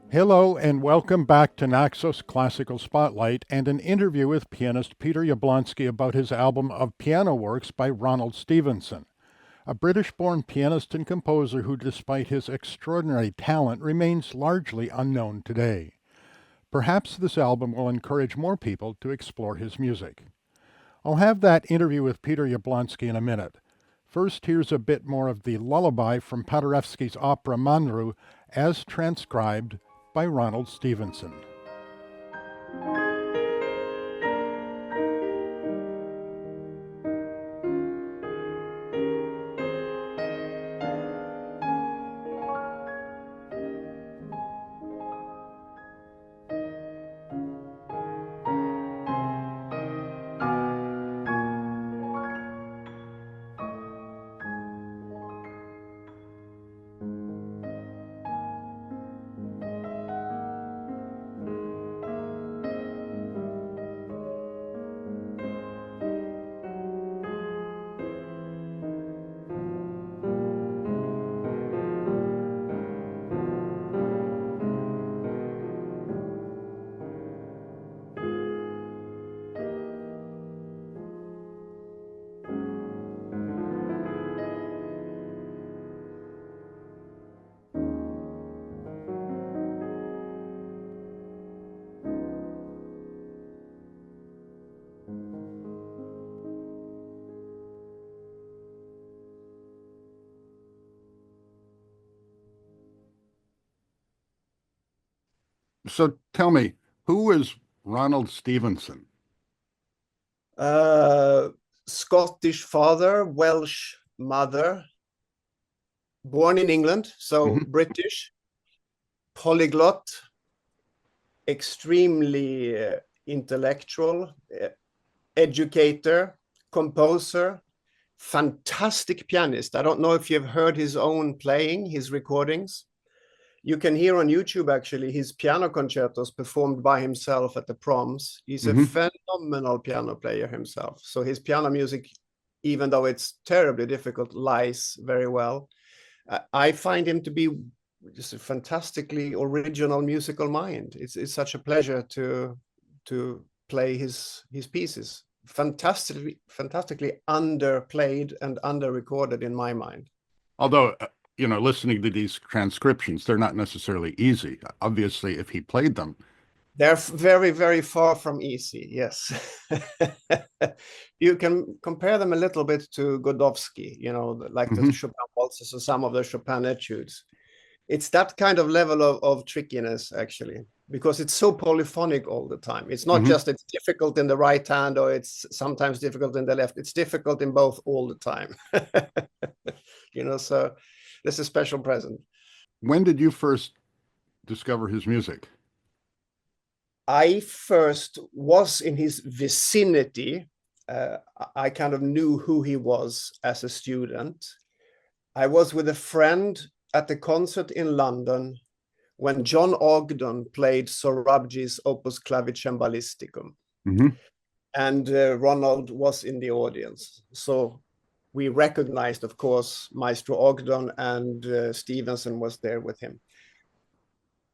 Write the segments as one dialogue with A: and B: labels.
A: Hello and welcome back to Naxos Classical Spotlight and an interview with pianist Peter Jablonski about his album of piano works by Ronald Stevenson, a British-born pianist and composer who, despite his extraordinary talent, remains largely unknown today. Perhaps this album will encourage more people to explore his music. I'll have that interview with Peter Jablonski in a minute. First, here's a bit more of the lullaby from Paderewski's opera Manru as transcribed by Ronald Stevenson. So tell me, who is Ronald Stevenson?
B: Uh, Scottish father, Welsh mother, born in England, so British, polyglot, extremely intellectual, educator, composer, fantastic pianist. I don't know if you've heard his own playing, his recordings. You can hear on YouTube, actually, his piano concertos performed by himself at the proms. He's a phenomenal piano player himself. So his piano music, even though it's terribly difficult, lies very well. I find him to be just a fantastically original musical mind. It's such a pleasure to play his pieces. Fantastically underplayed and under-recorded in my mind.
A: Although, listening to these transcriptions, they're not necessarily easy. Obviously, if he played them.
B: They're very, very far from easy, yes. You can compare them a little bit to Godowski, like the Chopin waltzes or some of the Chopin etudes. It's that kind of level of trickiness, actually, because it's so polyphonic all the time. It's not just it's difficult in the right hand or it's sometimes difficult in the left. It's difficult in both all the time. So this is a special present.
A: When did you first discover his music?
B: I first was in his vicinity. I kind of knew who he was as a student. I was with a friend at the concert in London when John Ogden played Sorabji's Opus Clavicembalisticum. And Ronald was in the audience. So we recognized, of course, Maestro Ogden, and Stevenson was there with him.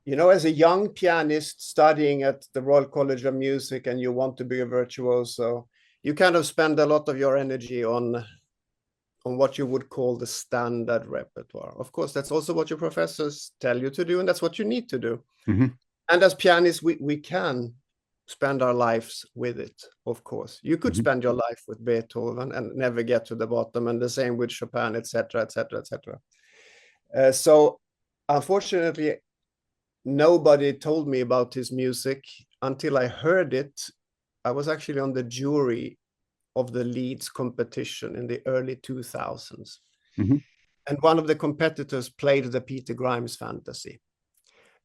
B: As a young pianist studying at the Royal College of Music and you want to be a virtuoso, you kind of spend a lot of your energy on what you would call the standard repertoire. Of course, that's also what your professors tell you to do, and that's what you need to do. And as pianists, we can spend our lives with it, of course. You could spend your life with Beethoven and never get to the bottom, and the same with Chopin, etc., etc., etc. So, unfortunately, nobody told me about his music until I heard it. I was actually on the jury of the Leeds competition in the early 2000s. And one of the competitors played the Peter Grimes Fantasy.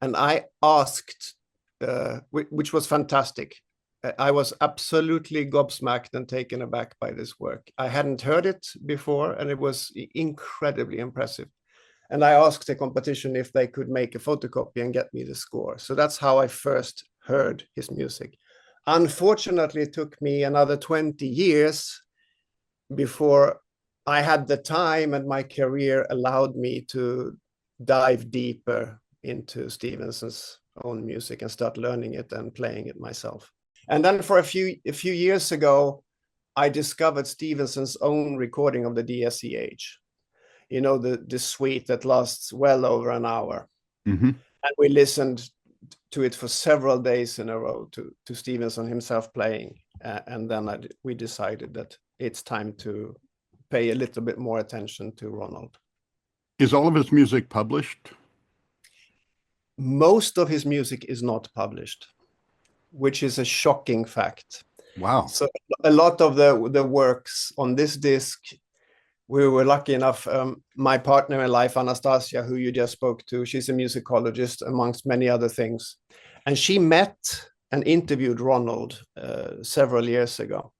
B: And I asked, which was fantastic. I was absolutely gobsmacked and taken aback by this work. I hadn't heard it before, and it was incredibly impressive. And I asked the competition if they could make a photocopy and get me the score. So that's how I first heard his music. Unfortunately, it took me another 20 years before I had the time and my career allowed me to dive deeper into Stevenson's own music and start learning it and playing it myself. And then for a few years ago, I discovered Stevenson's own recording of the DSCH. You know, the suite that lasts well over an hour.
A: Mm-hmm.
B: And we listened to it for several days in a row to Stevenson himself playing. And then we decided that it's time to pay a little bit more attention to Ronald.
A: Is all of his music published?
B: Most of his music is not published, which is a shocking fact.
A: Wow.
B: So a lot of the works on this disc, we were lucky enough, my partner in life, Anastasia, who you just spoke to, she's a musicologist amongst many other things. And she met and interviewed Ronald several years ago.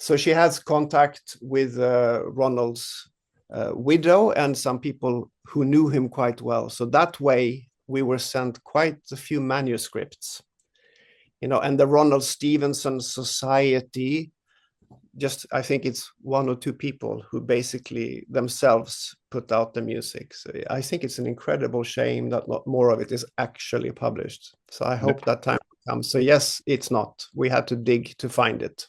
B: So she has contact with Ronald's widow and some people who knew him quite well. So that way we were sent quite a few manuscripts, you know, and the Ronald Stevenson Society, just, I think it's one or two people who basically themselves put out the music. So I think it's an incredible shame that not more of it is actually published. So I hope that time comes. So yes, it's not. We had to dig to find it.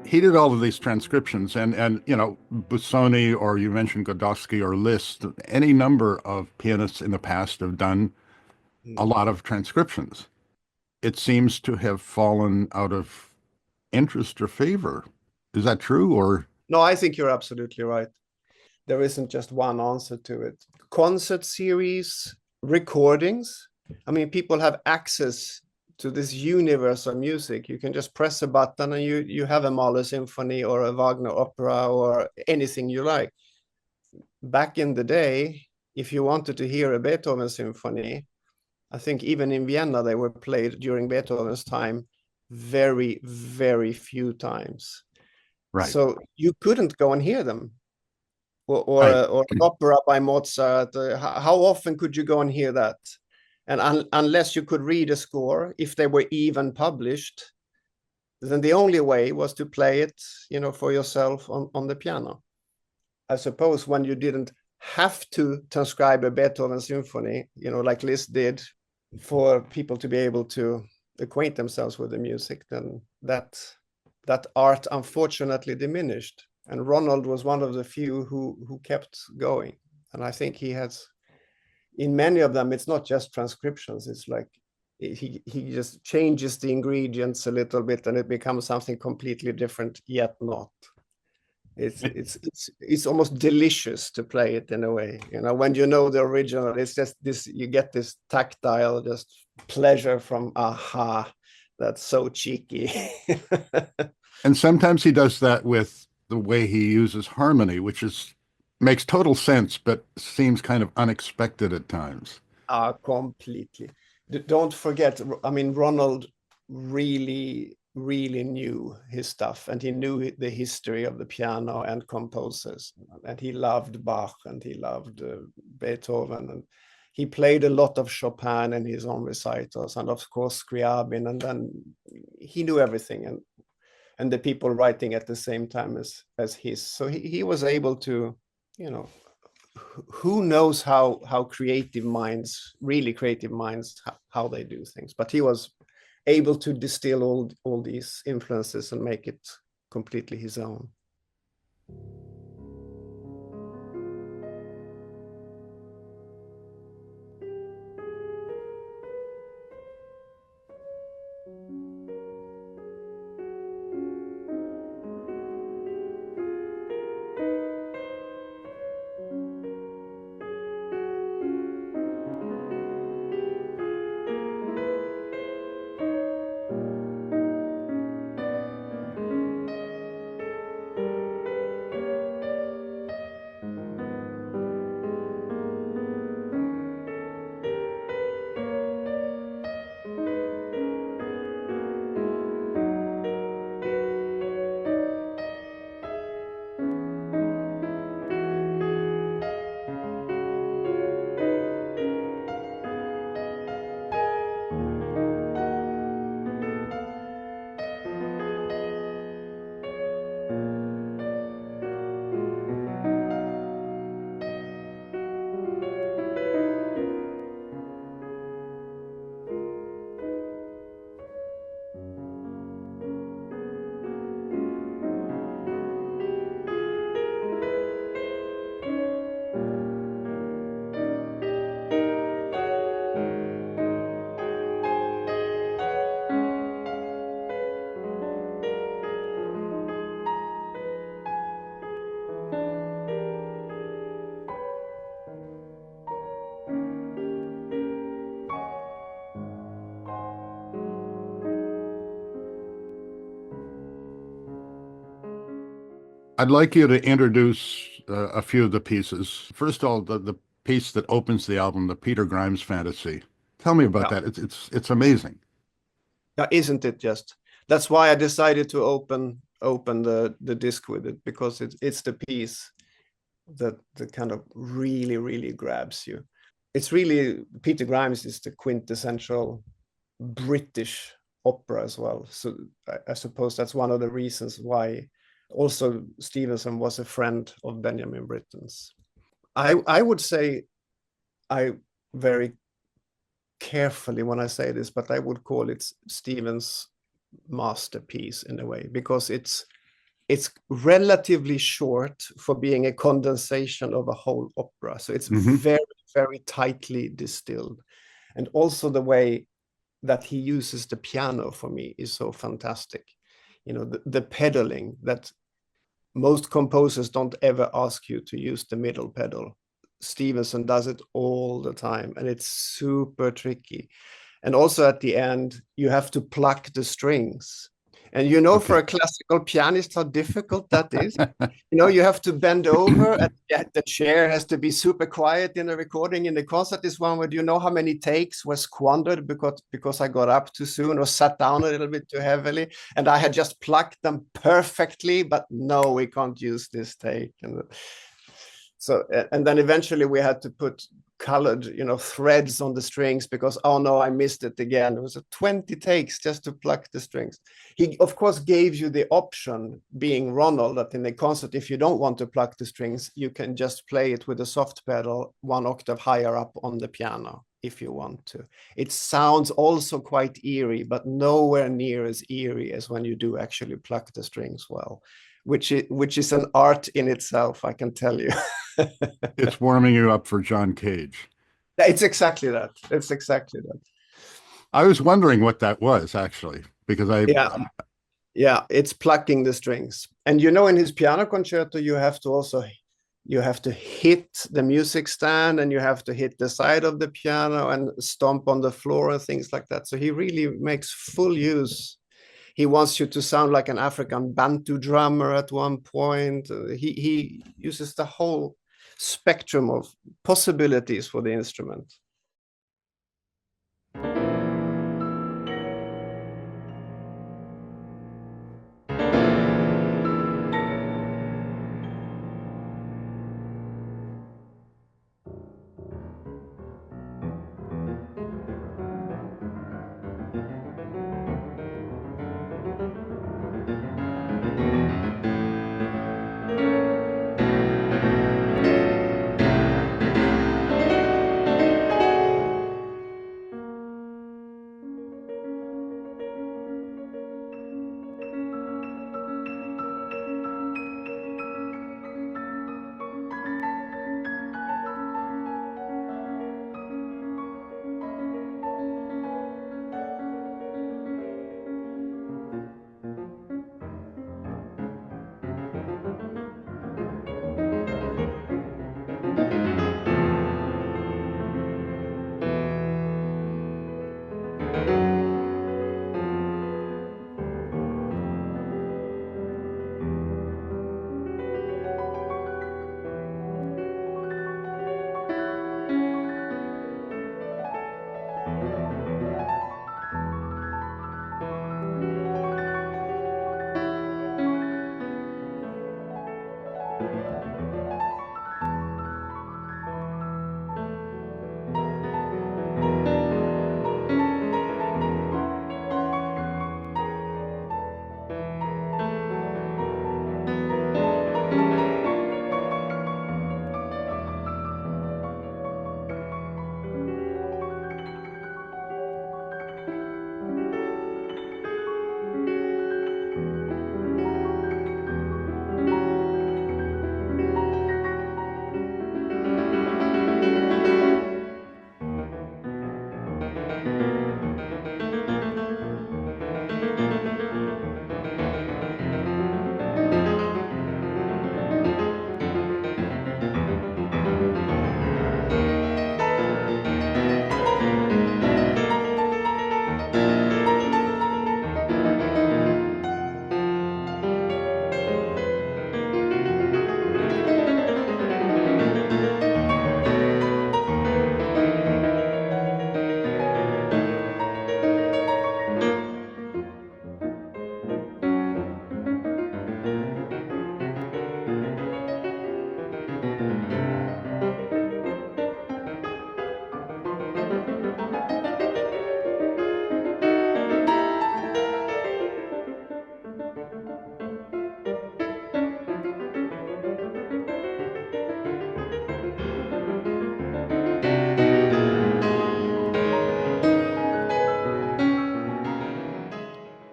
A: He did all of these transcriptions, and you know, Busoni, or you mentioned Godowski or Liszt, any number of pianists in the past have done a lot of transcriptions. It seems to have fallen out of interest or favor. Is that true, or?
B: No, I think you're absolutely right. There isn't just one answer to it. Concert series, recordings. I mean, people have access to this universe of music. You can just press a button and you have a Mahler symphony or a Wagner opera or anything you like. Back in the day, if you wanted to hear a Beethoven symphony, I think even in Vienna they were played during Beethoven's time very, very few times.
A: Right.
B: So you couldn't go and hear them. Or an opera by Mozart. How often could you go and hear that? And unless you could read a score, if they were even published, then the only way was to play it, you know, for yourself on the piano. I suppose when you didn't have to transcribe a Beethoven symphony, you know, like Liszt did, for people to be able to acquaint themselves with the music, then that art unfortunately diminished. And Ronald was one of the few who kept going. And I think he has, in many of them, it's not just transcriptions. It's like he just changes the ingredients a little bit and it becomes something completely different, yet not. It's almost delicious to play it in a way. When you know the original, it's just this, you get this tactile just pleasure from aha. That's so cheeky.
A: And sometimes he does that with the way he uses harmony, which makes total sense, but seems kind of unexpected at times.
B: Completely. Don't forget, I mean, Ronald really, really knew his stuff, and he knew the history of the piano and composers, and he loved Bach and he loved Beethoven, and he played a lot of Chopin in his own recitals, and of course Scriabin, and then he knew everything, and the people writing at the same time as his. So he was able to, who knows how creative minds, really creative minds, how they do things. But he was able to distill all these influences and make it completely his own.
A: I'd like you to introduce a few of the pieces. First of all, the piece that opens the album, the Peter Grimes Fantasy. Tell me about that. It's amazing.
B: Yeah, isn't it just? That's why I decided to open the disc with it, because it's the piece that kind of really, really grabs you. It's really, Peter Grimes is the quintessential British opera as well. So I suppose that's one of the reasons why also Stevenson was a friend of Benjamin Britten's. I would say, I very carefully when I say this, but I would call it Stevens' masterpiece in a way, because it's relatively short for being a condensation of a whole opera. So it's very, very tightly distilled. And also the way that he uses the piano for me is so fantastic. The pedaling that most composers don't ever ask you to use the middle pedal. Stevenson does it all the time, and it's super tricky. And also at the end, you have to pluck the strings. And for a classical pianist, how difficult that is. You have to bend over, and the chair has to be super quiet in the recording. In the concert, is one where, do you know how many takes were squandered because I got up too soon or sat down a little bit too heavily, and I had just plucked them perfectly, but no, we can't use this take. And then eventually we had to put colored, threads on the strings, because, oh no, I missed it again. It was 20 takes just to pluck the strings. He, of course, gave you the option, being Ronald, that in the concert, if you don't want to pluck the strings, you can just play it with a soft pedal 1 octave higher up on the piano if you want to. It sounds also quite eerie, but nowhere near as eerie as when you do actually pluck the strings well, which is an art in itself, I can tell you.
A: It's warming you up for John Cage.
B: It's exactly that. It's exactly that.
A: I was wondering what that was, actually, because
B: yeah, it's plucking the strings. And you know, in his piano concerto, you have to hit the music stand, and you have to hit the side of the piano and stomp on the floor and things like that. So he really makes full use. He wants you to sound like an African Bantu drummer at one point. He uses the whole spectrum of possibilities for the instrument.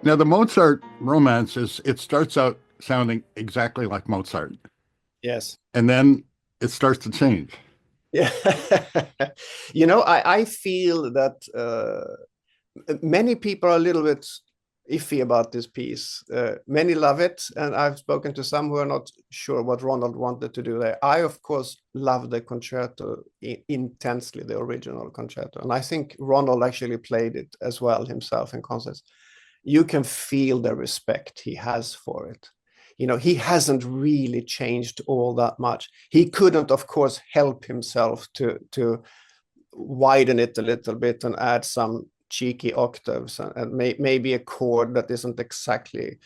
A: Now, the Mozart romance it starts out sounding exactly like Mozart,
B: Yes.
A: and then it starts to change.
B: Yeah. I feel that many people are a little bit iffy about this piece. Many love it, and I've spoken to some who are not sure what Ronald wanted to do there. I, of course, love the concerto intensely, the original concerto, and I think Ronald actually played it as well himself in concerts. You can feel the respect he has for it. He hasn't really changed all that much. He couldn't, of course, help himself to widen it a little bit and add some cheeky octaves and maybe a chord that isn't exactly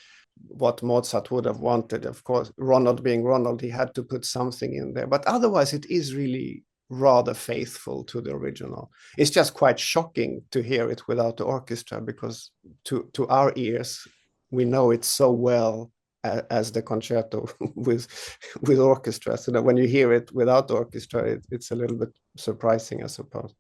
B: what Mozart would have wanted. Of course, Ronald being Ronald, he had to put something in there. But otherwise, it is really rather faithful to the original. It's just quite shocking to hear it without the orchestra, because to our ears, we know it so well as the concerto with orchestra. So that when you hear it without the orchestra, it's a little bit surprising, I suppose.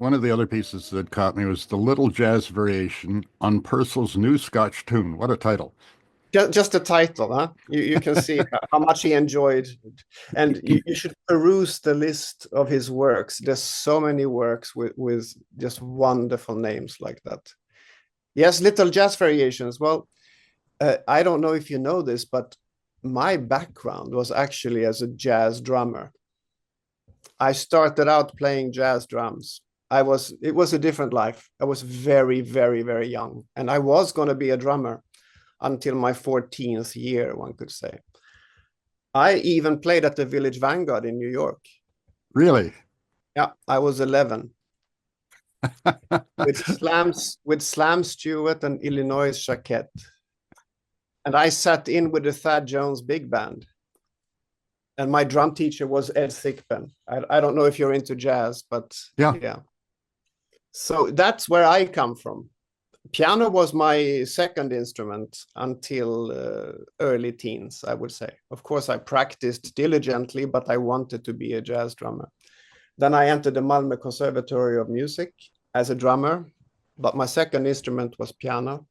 A: One of the other pieces that caught me was the Little Jazz Variation on Purcell's New Scotch Tune. What a title.
B: Just the title, huh? You can see how much he enjoyed it. And you should peruse the list of his works. There's so many works with just wonderful names like that. Yes, Little Jazz Variations. Well, I don't know if you know this, but my background was actually as a jazz drummer. I started out playing jazz drums. It was a different life. I was very, very, very young, and I was going to be a drummer until my 14th year, one could say. I even played at the Village Vanguard in New York.
A: Really?
B: Yeah, I was 11. with Slam Stewart and Illinois Jacquette. And I sat in with the Thad Jones Big Band. And my drum teacher was Ed Thigpen. I don't know if you're into jazz, but yeah. So that's where I come from. Piano was my second instrument until early teens, I would say. Of course, I practiced diligently, but I wanted to be a jazz drummer. Then I entered the Malmö Conservatory of Music as a drummer, but my second instrument was piano.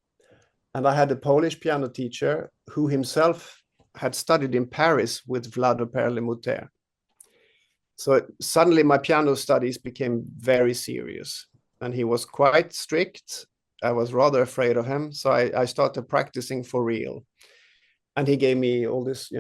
B: And I had a Polish piano teacher who himself had studied in Paris with Vlado Perle-Mutter. So suddenly my piano studies became very serious, and he was quite strict. I was rather afraid of him, so I started practicing for real. And he gave me all this,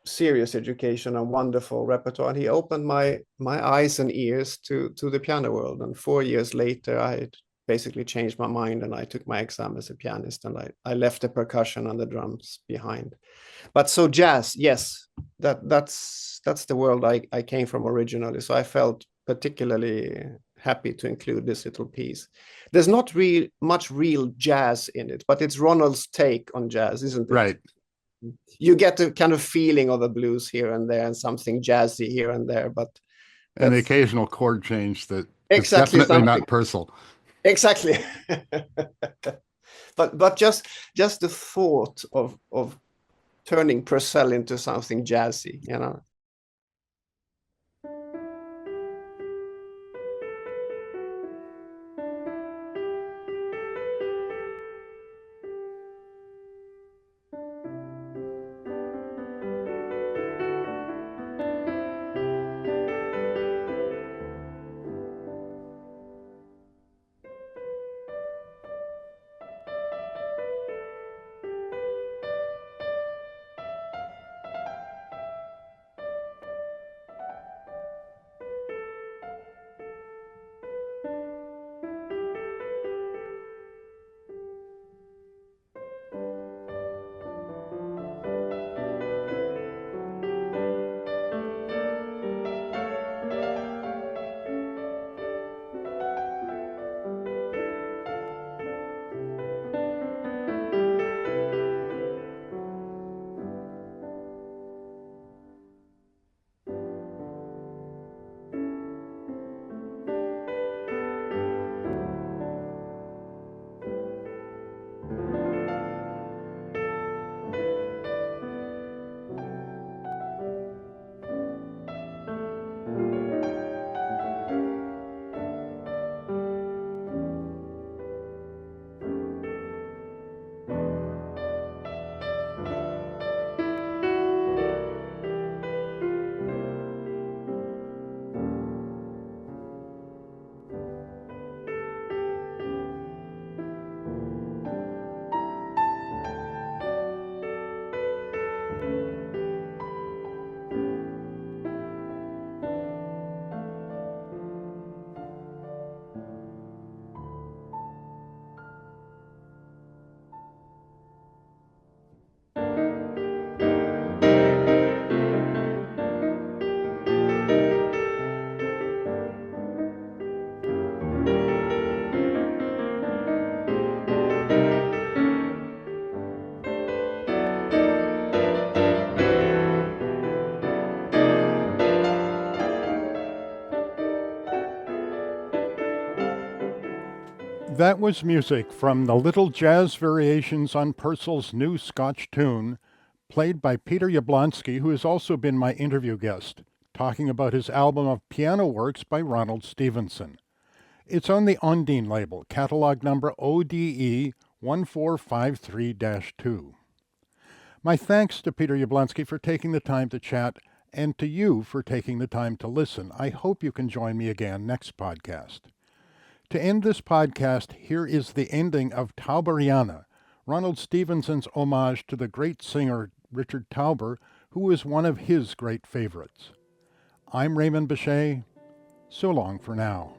B: serious education and wonderful repertoire. And he opened my eyes and ears to the piano world. And 4 years later, I had basically changed my mind, and I took my exam as a pianist, and I left the percussion and the drums behind. But so jazz, yes, that's the world I came from originally. So I felt particularly happy to include this little piece. There's not much real jazz in it, but it's Ronald's take on jazz, isn't it?
A: Right.
B: You get a kind of feeling of a blues here and there and something jazzy here and there, but
A: an occasional chord change that
B: exactly
A: is definitely not Purcell.
B: Exactly. but just the thought of turning Purcell into something jazzy,
A: That was music from the Little Jazz Variations on Purcell's New Scotch Tune, played by Peter Jablonski, who has also been my interview guest, talking about his album of piano works by Ronald Stevenson. It's on the Undine label, catalog number ODE 1453-2. My thanks to Peter Jablonski for taking the time to chat, and to you for taking the time to listen. I hope you can join me again next podcast. To end this podcast, here is the ending of Tauberiana, Ronald Stevenson's homage to the great singer Richard Tauber, who is one of his great favorites. I'm Raymond Bisha. So long for now.